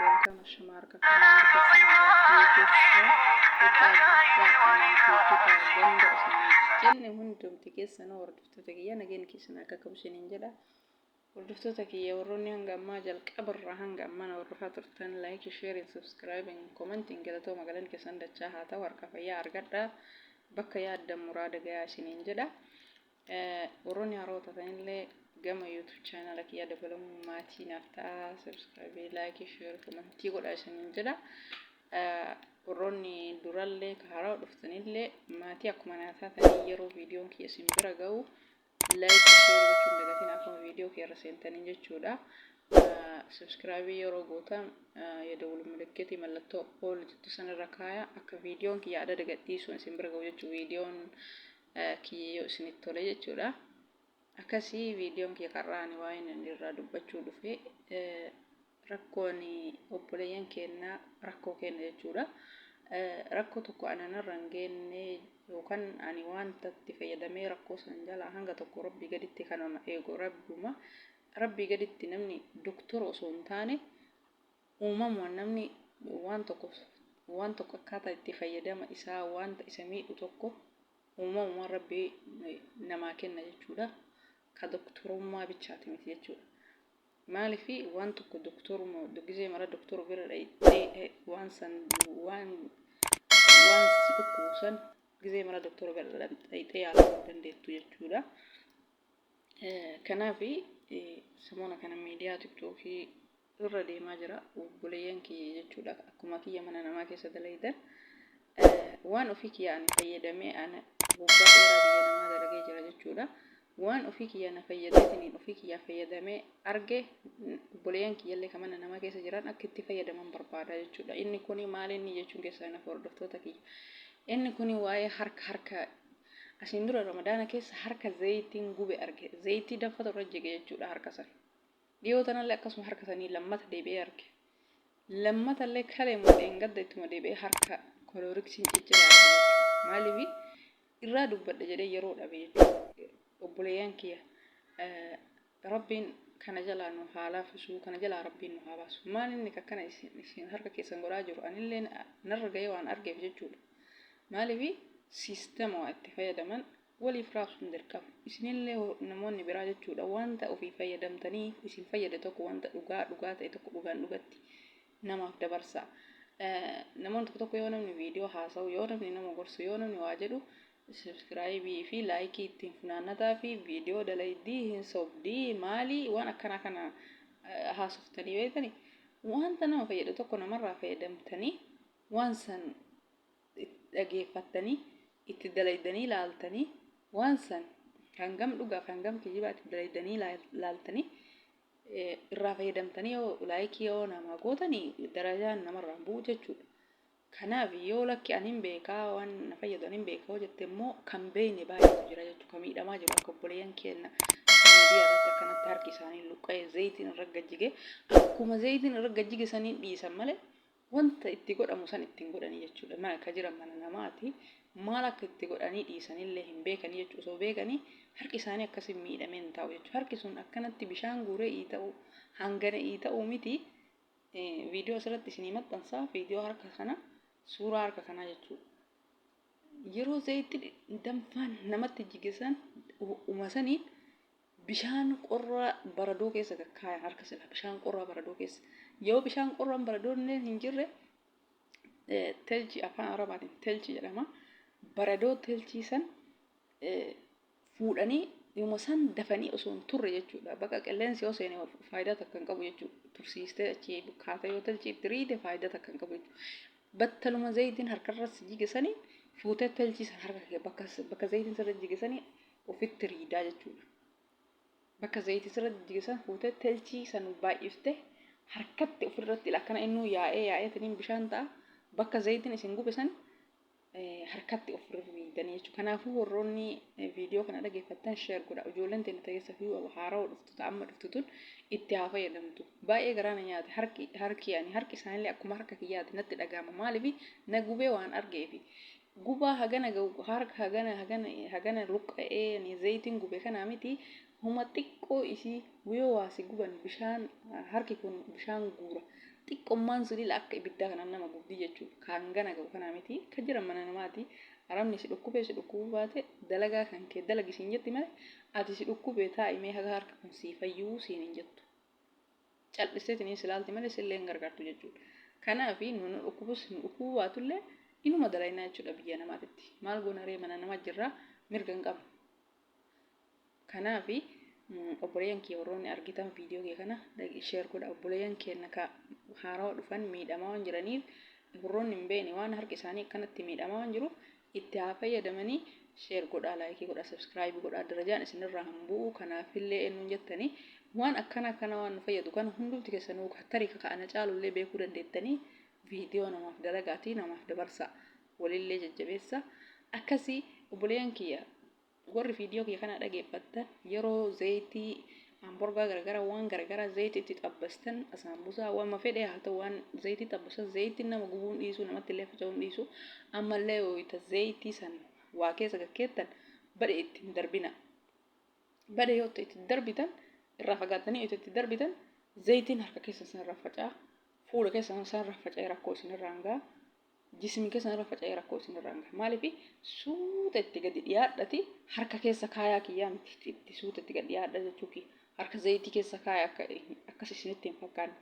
welcome shamarka kamarka sanadkiisa ganda jenne hundum tigeessana warduftoota kiyya nageenkiisana akka kabshinin jedha warduftoota kiyya warroonni hanga ammaa jalqabarraa hanga ammaa warrufaa turtan like share and subscribe and comment galatoo magalan keessan dachaa haa ta'u harka fayyaa argadha bakka yaaddan muraada gayaa isiniin jedha warroonni haroota ta'anillee gama YouTube channel kiyya dabalamu maatii naaf ta'a subscribe like share comment godhaa isiniin jedha warroonni durallee karaa dhuftanillee maatii akkuma naataa ta'anii yeroo viidiyoon kiyya isin bira ga'u like share gochuun dagatiin akkuma viidiyoo kiyya irra seentanii jechuudha subscribe yeroo gootan የደውል ምልክት mallattoo ol jettu sanarra kaaya akka viidiyoon kiyya adda gadhiisu isin bira ga'u jechuu viidiyoon kiyya isinitti tole jechuudha akkasii viidiyoon kiyya qarraani waa'een irraa dubbachuu dhufe rakkoon obboleeyyan keenya rakkoo keenya jechuudha rakkoo tokko ananarra hin geenne yookaan ani wanta itti fayyadamee rakkoo san jalaa hanga tokko rabbii gaditti kanama eego rabbii gaditti namni doktor osoo hin taane uumamumaan namni waan tokko akkaataa itti fayyadama isaa wanta isa miidhu tokko uumamumaan rabbii namaa kenna jechuudha ka doktorummaa bichaati miti jechuudha maalifi waan tokko doktorummaa gizee mara doktor bira dhayitee waan si dhukkubsan gizee mara doktor bira dhayitee yaaluu dandeettu jechuudha kanaafi samoona kana miidiyaa tiktokii irra deemaa jira obboleeyyan kiyya jechuudha akkuma kiyya mana namaa keessa dalaydan waan ofii kiyya ani fayyadamee ana waggaa dheeraa biyya namaa dalagee jira jechuudha waan ofii kiyya na fayyadameetiin ofii kiyya fayyadamee arge obboleeyyan kiyyallee kan mana namaa keessa jiran akka itti fayyadaman barbaada jechuudha inni kuni maal inni jechuun keessaa na hordoftoota kiyya inni kuni waa'ee harka asin dura ramadaana keessa harka zayitiin gube arge zayitii danfata irra jige jechuudha harka san dhiyoo tanallee akkasuma harka sanii lammata deebi'ee arge lammatallee kalee mudheen gadda ittuma deebi'ee harka kolooriksiin ciccire arge maaliifi irraa dubbadha jedhee yeroo dhabe jechuudha obboleeyyan kiyya rabbiin kana jalaa nu haalaafisu kana jalaa rabbiin nu haabaasu maal inni akkana isin harka keessan godhaa jiru anillee narra ga'ee waan argeef jechuudha maaliifi siistema waa itti fayyadaman waliif raabsuun dirqama isinillee namoonni biraa jechuudha wanta ofii fayyadamtanii isin fayyade tokko wanta dhugaa ta'e tokko dhugaan dhugatti namaaf dabarsaa namoonni tokko yoo namni viidiyoo haasa'u yoo namni nama gorsu yoo namni waa jedhu subscribe fi like ittiin funaannataa fi viidiyoo dalaydii hin sobdii maalii waan akkana kana haasoftanii beektanii wanta nama fayyadu tokko namarraa fayyadamtanii waan san dhageeffattanii itti dalaydanii laaltanii waan san hangam dhugaaf hangam kijiba itti dalaydanii laaltanii irraa fayyadamtanii yoo laayikii yoo nama gootanii darajaan namarraan bu'u jechuudha kanaaf yoo lakki ani hin beekaa waan na fayyadu ani hin beekaa jette immoo kan beekne baay'eetu jira jechuudha kan miidhamaa jiru akka obboleeyyan keenya miidiyaa irratti akkanatti harki isaanii luqqa'ee zayitiin irra gajjige akkuma zayitiin irra gajjige saniin dhiisan malee wanta itti godhamu san ittiin godhanii jechuudha mana ka jiran mana namaati maal akka itti godhanii dhiisanillee hin beekanii jechuudha osoo beekanii harki isaanii akkasiin miidhamee hin taa'u jechuudha harki sun akkanatti bishaan guuree ta'u hangana ta'u miti viidiyoo asirratti isinii maxxansaa viidiyoo harka kana suuraa harka kanaa jechuudha yeroo zayitti danfaan namatti jigisan umasanii bishaan qorraa baradoo keessa kaaya harka sila bishaan qorraa baradoo keessa yoo bishaan qorraan baradoon hin jirre telchi afaan arabaatiin telchi jedhama baradoo telchii san fuudhanii yooma san dafanii osoo hin turre jechuudha bakka qilleensi yoo seene faayidaa takka hin qabu jechuudha tursiistee achi kaata yoo telchii itti riite faayidaa takka hin qabu jechuudha battaluma zayitiin harkarra jigisanii fuutee telchii san harka bakka zayitiin sirra jigisanii ofitti riidaa jechuudha bakka zayitii sirra jigisan fuutee telchii san baay'iftee harkatti ofirratti akkana innuu yaa'ee taniin bishaan ta'a bakka zayitiin isin gube san harkatti ofirratti riidanii jechuudha kanaafuu warroonni viidiyoo kana dhageeffattan share godha ijoolleen teenya tageessa fi haaraa dhuftu amma dhuftutun itti haa fayyadamtu baay'ee garaana nyaate harki isaanillee akkuma harka kiyyaati natti dhagahama maaliifi na gubee waan argeefi gubaa hagana harka hagana luqqa'ee zayitiin gube kanaa miti huma xiqqoo isii yoo waasi guban bishaan harki kun bishaan guura xiqqommaan suni akka ibiddaa kanaan nama gubdi jechuudha. Kan gana gahu kana miti kan jiran mana namaati. Aramni si dhukkubee baate dalagaa kan kee dalagisiin jetti malee ati si dhukkubee taa'imee haga harka kun sii fayyuu siin hin jettu. Cal'iseetiin silaalti malee sillee hin gargaartu jechuudha. Kanaaf nu dhukkubuu baatullee inuma dalaynaa jechuudha biyya namaatitti. Maal goonaree mana namaa jirraa mirga hin qabnu. Kanaaf obboleeyyan kee warroonni argitan viidiyoo kee kana sheer godha. Obboleeyyan keenya ka haarawaa dhufan miidhamaa waan jiraniif warroonni hin beekne waan harki isaanii akkanatti miidhamaa waan jiruuf itti haa fayyadamanii sheer godhaa, laayikii godhaa, sabskiraaybii godhaa, darajaan isinirraa hin bu'u. Kanaafillee eenyuun jettanii waan akkana waan nu fayyadu kana hundumti keessanuu tarii kaka'ana caalullee beekuu dandeettanii viidiyoo namaaf dalagaatii namaaf dabarsaa walillee jajjabeessa. Akkasii obboleeyyan kiyya warri viidiyoo kiyya kana dhageeffattan yeroo zayitii hamburgaa garagara waan garagara zayitiitti xabbastan asaambusaa waan fedhe haa ta'u waan zayitii xabbastan zayitiin nama gubuun dhiisu namatti illee faca'uun dhiisu ammallee wayita zayitii san waa keessa gakkeettan badhe ittiin darbina. Badhe yoo itti darbitan irraa fagaatanii yoo itti darbitan zayitiin harka keessa sanarraa faca'a, fuula keessa sanarraa faca'ee rakkoo isinirraa hin ga'a. Jismi keessa irra faca'ee rakkoo isinirraa hin ga'a. Maaliif suuta itti gadi dhiyaadhati harka keessa kaayaa kiyyaa miti itti suuta itti gadi dhiyaadha jechuufi harka zayitii keessa kaayaa akkas isinitti hin fakkaanne.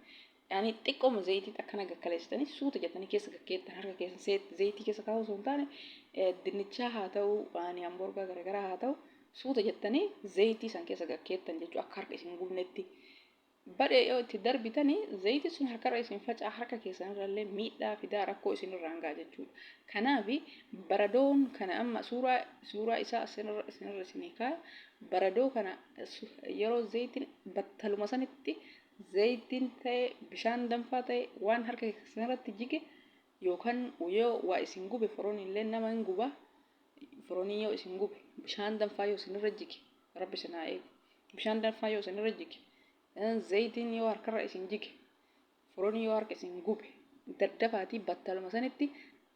Yaani xiqqooma zayitii akkana gakkaleessitanii suuta jettanii keessa gakkeettan harka keessa zayitii keessa kaa'uu osoo hin taane dinnichaa haa ta'u waan hamburgaa garagaraa haa ta'u suuta jettanii zayitii san keessa gakkeettan jechuu akka harka isin gubnetti. Badhe yoo itti darbitanii zayitii sun harkarra isin faca'a harka keessanirrallee miidhaa fidaa rakkoo isinirraa hin ga'a jechuudha. Kanaaf baradoon kana amma suuraa isaa isinirra isinii kaa'e baradoo kana yeroo zayitiin battaluma sanitti zayitiin ta'e bishaan danfaa ta'e waan harka keessanirratti jige yookaan yoo waa isin gube foroon illee nama hin guba. Foroonii yoo isin gube bishaan danfaa yoo isinirra jige rabbi isin haa eegu. Bishaan danfaa yoo isinirra jige zayitiin yoo harkarra isin jige foroonii yoo harka isin gube daddafaatii battaluma sanitti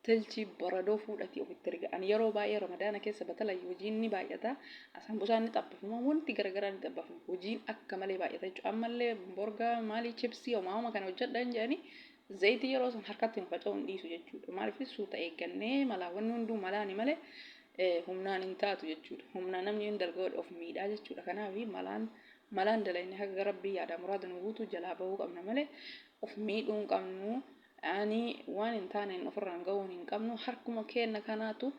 tolchi baradoo fuudhatii ofitti erga. Ani yeroo baay'ee ramadaana keessa batala hojiin ni baay'ata. Asaambusaan ni xabbafama wanti garagaraa ni xabbafama. Hojiin akka malee baay'ata jechuudha. Ammallee borgaa maalii chipsii homaa kana hojjedhan jedhanii zayitii yeroo san harkatti hin faca'u hin dhiisu jechuudha. Maaliif suuta eeggannee malaawwanni hunduu malaani malee humnaan hin taatu jechuudha. Humnaan namni hin dalga of miidhaa jechuudha. Kanaaf malaan dalayne haga rabbii yaada muraada nu guutuu jalaa bahuu qabna malee of miidhuu hin qabnu. Ani waan hin taaneen ofirraan gahuu hin qabnu harkuma keenya kanaatu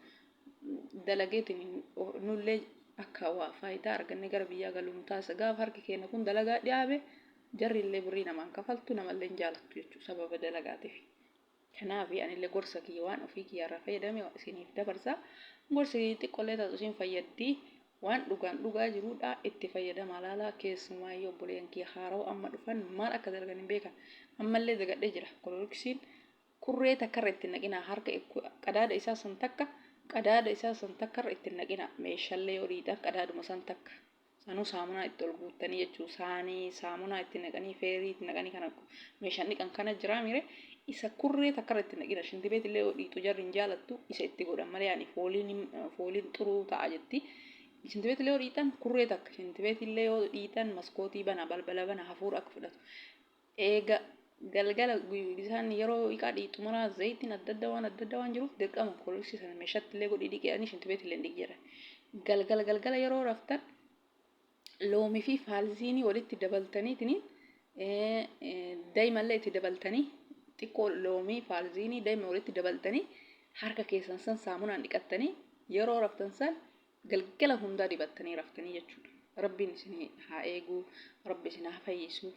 dalageetiin nullee akka waa faayidaa arganne gara biyyaa galuu nu taasisa. Gaafa harki keenya kun dalagaa dhiyaabe jarrillee birrii namaan kafaltu namallee hin jaalattu jechuudha sababa dalagaatiif. Kanaaf anillee gorsa kiyya waan ofii kiyyaarraa fayyadame isiniif dabarsa. Gorsi xiqqoolee taatu isin fayyaddi. Waan dhugaa jiruudha itti fayyadamaa laalaa keessumaa yoo obboleeyyan kiyya haarawa amma dhufan maal akka dalagan hin beekan. Ammallee dagadhee jira. Koloriksiin kurree takkarra itti naqinaa harka qadaada isaa san takkarra itti naqinaa meeshaalee yoo dhiidhan qadaaduma san takka. Sanuu saamunaa itti ol guuttanii jechuun saamunaa itti naqanii feerii itti naqanii kana meeshaan dhiqan kana jiraa mire isa kurree takkarra itti naqina. Shintibeet illee yoo dhiitu jarri hin jaalattu isa itti godhan malee yaani fooliin xuruu ta'a jetti. Shintibeet illee yoo dhiitan kurree takka shintibeet illee yoo dhiitan maskootii bana balbala bana hafuura akka fudhatu. Eega galgala isaan yeroo dhiqaa dhiitu maraa zayitiin adda addaa waan jiruuf dirqama koloriksi sana meeshaatti illee godhii dhiqanii shintibeet illee dhiqi jedhan. Galgala yeroo raftan loomii fi faalziinii walitti dabaltaniitiin daa'imallee itti dabaltanii xiqqoo loomii faalziinii daa'ima walitti dabaltanii harka keessan san saamunaan dhiqattanii yeroo raftan san galgala hundaa dibattanii raftanii jechuudha. Rabbiin isin haa eegu, rabbi isin haa fayyisu,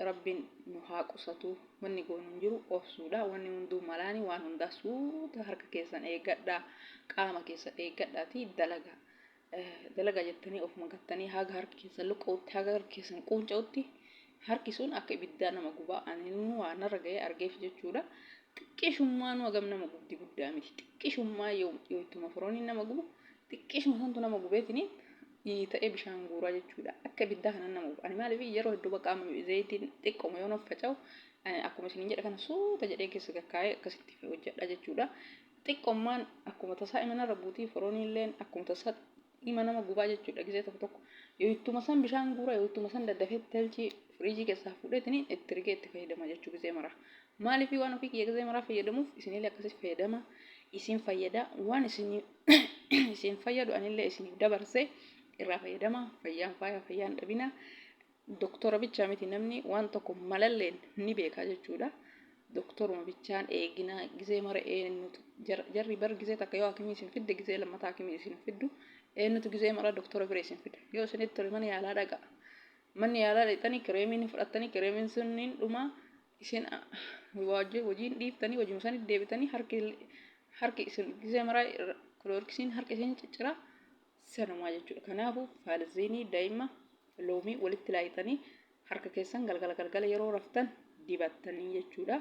rabbiin nu haa qusatu. Wanni goonu hin jiru obsuudha. Wanni hunduu malaanii waan hundaa suuta harka keessan eeggadhaa, qaama keessan eeggadhaatii dalagaa jettanii ofuma gattanii haga harki keessan luqqa'utti haga harki keessan quunca'utti harki sun akka ibiddaa nama gubaa ani waan narra ga'ee argeef jechuudha. Xiqqeeshummaa nu hagam nama gubdi guddaa miti. Xiqqeeshummaa yoo ittuma firooniin nama gubu xiqqeeshuma santu nama gubeetini ta'ee bishaan guuraa jechuudha. Akka ibiddaa kanan nama gubu. Ani maaliif yeroo hedduu qaama zayitiin xiqqooma yoo nuuf faca'u akkuma isin jedha kana suuta jedhee keessa gakkaa'ee akkasitti hojjedha jechuudha. Xiqqoommaan akkuma tasaa imanarra buutii firooniilleen akkuma tasaa ima nama gubaa jechuudha gisee tokko yoo ittuma san bishaan guura yoo ittuma san daddafee telchi firiijii keessaa fuudheetini itti rigee itti fayyadama jechuu gisee mara maaliif waan ofii kiyya gisee maraa fayyadamuuf isinillee akkasitti fayyadama isin fayyada waan isin fayyadu anillee isiniif dabarsee irraa fayyadama fayyaan dhabina doktora bichaa miti namni waan tokko malalleen ni beekaa jechuudha. Doktoruma bichaan eegina gisee mara eenyutu jarri bar gisee takka yoo hakimii isin fidde gisee lammataa hakimii isin fiddu eenyutu gisee mara doktora bira isin fidda yoo isinitti tole mana yaalaa dhaqa manni yaalaa dhaqxanii kireemiin fudhattanii kireemiin sunniin dhuma isin hojiin dhiiftanii hojii isaanii deebitanii harki isin gisee mara kilooriksiin harki isin ciccira sanumaa jechuudha. Kanaafuu faalziinii daa'ima loomii walitti laayitanii harka keessan galgala yeroo raftan dibattanii jechuudha.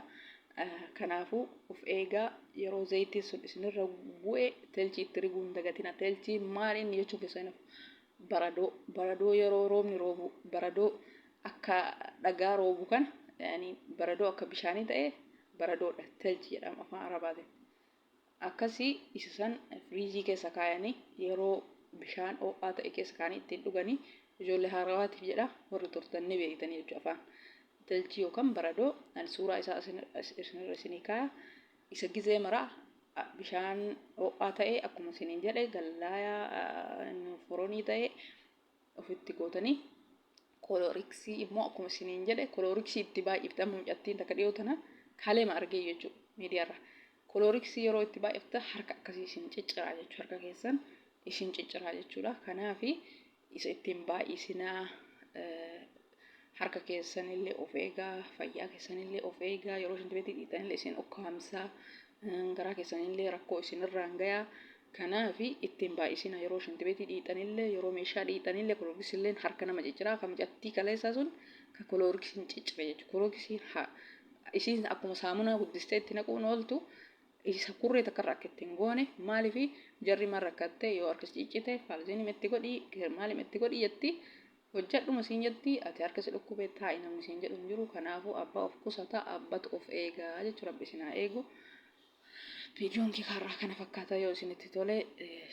Kanaafuu of eegaa yeroo zayitiin sun isinirra bu'e telchii itti riguun dagatina. Telchii maal inni jechuu keessaniif baradoo yeroo roobni roobu baradoo akka dhagaa roobu kan baradoo akka bishaanii ta'e baradoodha telchii jedhama afaan arabaatiin. Akkasii isa san firiijii keessa kaayanii yeroo bishaan ho'aa ta'e keessa kaanii ittiin dhuganii ijoollee haarawaatiif jedha warri turtan ni beektanii jechuudha afaan. Telchii yookaan baradoo suuraa isaa isinirra isinii kaaya isa gisee maraa bishaan ho'aa ta'e akkuma isiniin jedhe gallaayaa foronii ta'e ofitti gootanii kolooriksii immoo akkuma isiniin jedhe kolooriksii itti baay'iftan mucattiin takka dhiyoo tana kaleema argee jechuudha miidiyaarra. Kolooriksii yeroo itti baay'ifta harka akkasii isin cicciraa jechuudha harka keessan isin cicciraa jechuudha. Kanaafi isa ittiin baay'isinaa harka keessanillee of eegaa fayyaa keessanillee of eegaa yeroo isin dibeetii dhiitanillee isin okkaamsaa garaa keessanillee rakkoo isinirraan gayaa. Kanaafi ittiin baay'isina yeroo isin dibeetii dhiitanillee yeroo meeshaa dhiitanillee kolooriksiillee harka nama cicciraa kan mucattii kaleessaa sun kan kolooriksiin ciccire jechuudha. Kolooriksiin isin akkuma saamunaa guddistee itti naquun ooltu isa kurree takkarraa akka ittiin goone maaliifi jarri man rakkattee yoo harkis ciccite faalziin itti godhii maaliif itti godhii jetti hojjedhuma siin jetti ati harka si dhukkubee taa'i namni siin jedhu hin jiru. Kanaafuu abbaa of qusataa abbatu of eegaa jechuudha. Rabbi isin haa eegu. Viidiyoon kee kanarraa kana fakkaata yoo isinitti tole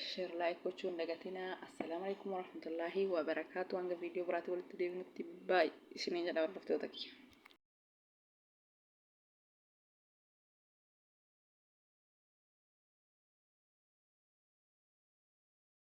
sheer laayik gochuun dagatinaa. Assalaamu alaikum warahmatullaahi wabarakaatu. Hanga viidiyoo biraatti walitti deebinutti baay'ee isiniin jedha hordoftoota kiyya.